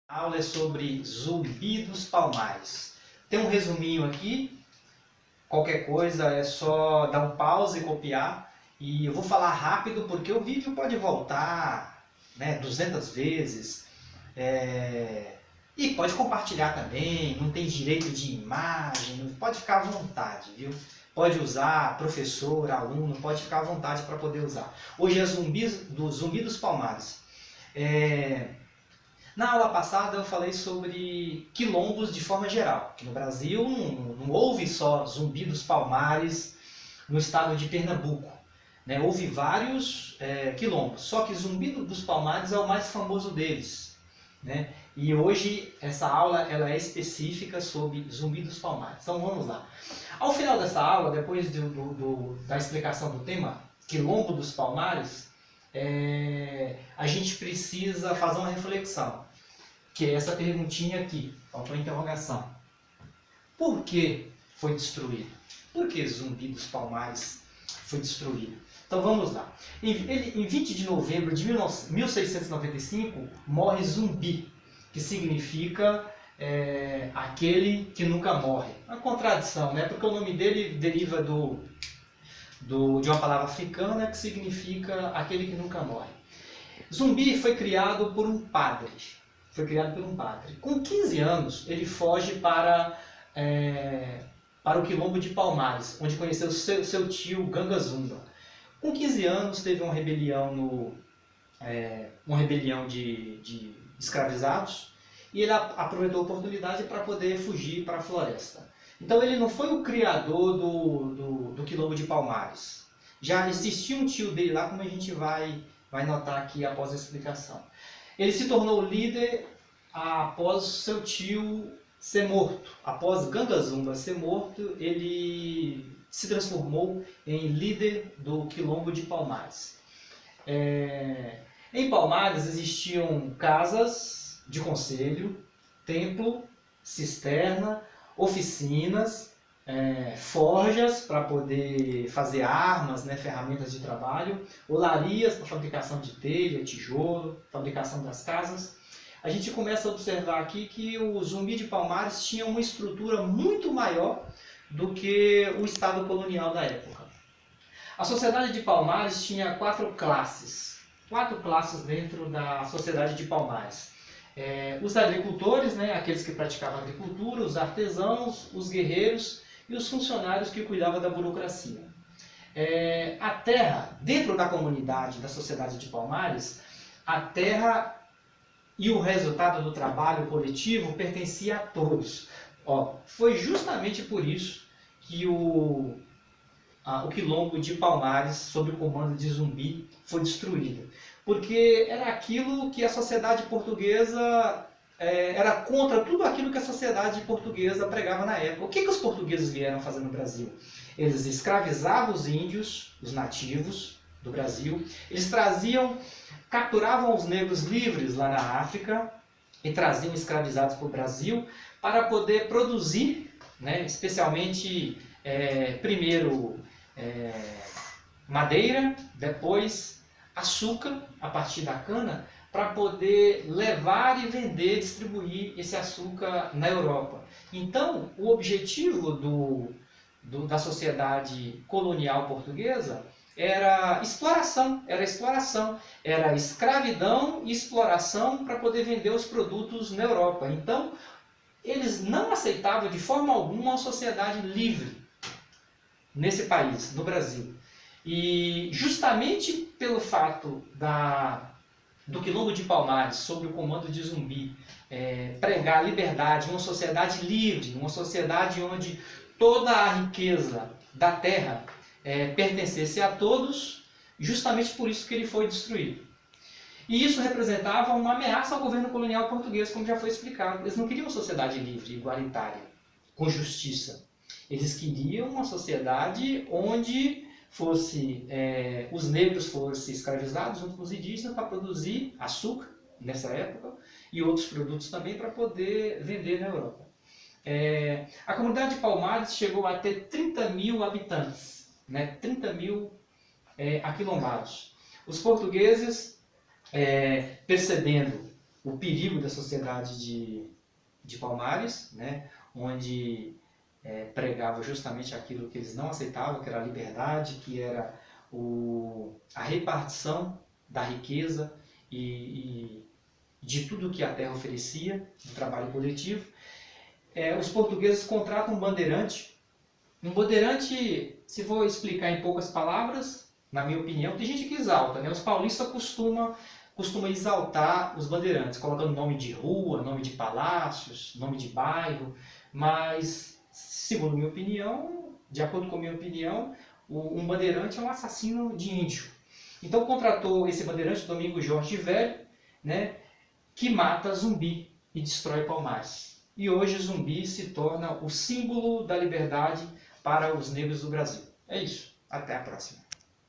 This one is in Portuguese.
A aula é sobre Zumbi dos Palmares. Tem um resuminho aqui, qualquer coisa é só dar um pause e copiar. E eu vou falar rápido porque o vídeo pode voltar 200 vezes. E pode compartilhar também, não tem direito de imagem, pode ficar à vontade, viu? Pode usar, professor, aluno, pode ficar à vontade para poder usar. Hoje é Zumbi dos Palmares. Na aula passada eu falei sobre quilombos de forma geral, que no Brasil não houve só Zumbi dos Palmares no estado de Pernambuco. Houve vários quilombos, só que Zumbi dos Palmares é o mais famoso deles. E hoje essa aula ela é específica sobre Zumbi dos Palmares. Então vamos lá. Ao final dessa aula, depois da explicação do tema, Quilombo dos Palmares, a gente precisa fazer uma reflexão, que é essa perguntinha aqui, faltou interrogação. Por que foi destruído? Por que Zumbi dos Palmares foi destruído? Então vamos lá. Em 20 de novembro de 1695, morre Zumbi, que significa aquele que nunca morre. Uma contradição, porque o nome dele deriva de uma palavra africana que significa aquele que nunca morre. Zumbi foi criado por um padre. Com 15 anos, ele foge para o Quilombo de Palmares, onde conheceu seu tio Ganga Zumba. Com 15 anos, teve uma rebelião, de escravizados, e ele aproveitou a oportunidade para poder fugir para a floresta. Então ele não foi o criador do Quilombo de Palmares. Já existia um tio dele lá, como a gente vai notar aqui após a explicação. Ele se tornou líder após seu tio ser morto. Após Ganga Zumba ser morto, ele se transformou em líder do Quilombo de Palmares. Em Palmares existiam casas de conselho, templo, cisterna, oficinas, forjas para poder fazer armas, ferramentas de trabalho, olarias para fabricação de telha, tijolo, fabricação das casas. A gente começa a observar aqui que o Zumbi de Palmares tinha uma estrutura muito maior do que o estado colonial da época. A sociedade de Palmares tinha quatro classes dentro da sociedade de Palmares. Os agricultores, aqueles que praticavam agricultura, os artesãos, os guerreiros e os funcionários que cuidavam da burocracia. A terra, dentro da comunidade, da sociedade de Palmares, a terra e o resultado do trabalho coletivo pertencia a todos. Foi justamente por isso que o Quilombo de Palmares, sob o comando de Zumbi, foi destruído. Porque era aquilo que a sociedade portuguesa era contra tudo aquilo que a sociedade portuguesa pregava na época. O que os portugueses vieram fazer no Brasil? Eles escravizavam os índios, os nativos do Brasil, eles capturavam os negros livres lá na África e traziam escravizados para o Brasil para poder produzir, especialmente, primeiro madeira, depois açúcar a partir da cana, para poder levar e vender, distribuir esse açúcar na Europa. Então, o objetivo da sociedade colonial portuguesa era exploração, era escravidão e exploração para poder vender os produtos na Europa. Então, eles não aceitavam de forma alguma uma sociedade livre nesse país, no Brasil. E justamente pelo fato do Quilombo de Palmares, sob o comando de Zumbi, pregar a liberdade, uma sociedade livre, uma sociedade onde toda a riqueza da terra pertencesse a todos, justamente por isso que ele foi destruído. E isso representava uma ameaça ao governo colonial português, como já foi explicado. Eles não queriam uma sociedade livre, igualitária, com justiça. Eles queriam uma sociedade onde os negros fossem escravizados junto com os indígenas para produzir açúcar, nessa época, e outros produtos também para poder vender na Europa. A comunidade de Palmares chegou a ter 30 mil habitantes, 30 mil aquilombados. Os portugueses, percebendo o perigo da sociedade de Palmares, né, onde pregava justamente aquilo que eles não aceitavam, que era a liberdade, que era a repartição da riqueza e de tudo que a terra oferecia, do trabalho coletivo. Os portugueses contratam um bandeirante. Um bandeirante, se for explicar em poucas palavras, na minha opinião, tem gente que exalta, né? Os paulistas costumam exaltar os bandeirantes, colocando nome de rua, nome de palácios, nome de bairro, mas, segundo minha opinião, de acordo com a minha opinião, um bandeirante é um assassino de índio. Então contratou esse bandeirante, Domingos Jorge Velho, né, que mata Zumbi e destrói Palmares. E hoje Zumbi se torna o símbolo da liberdade para os negros do Brasil. É isso. Até a próxima.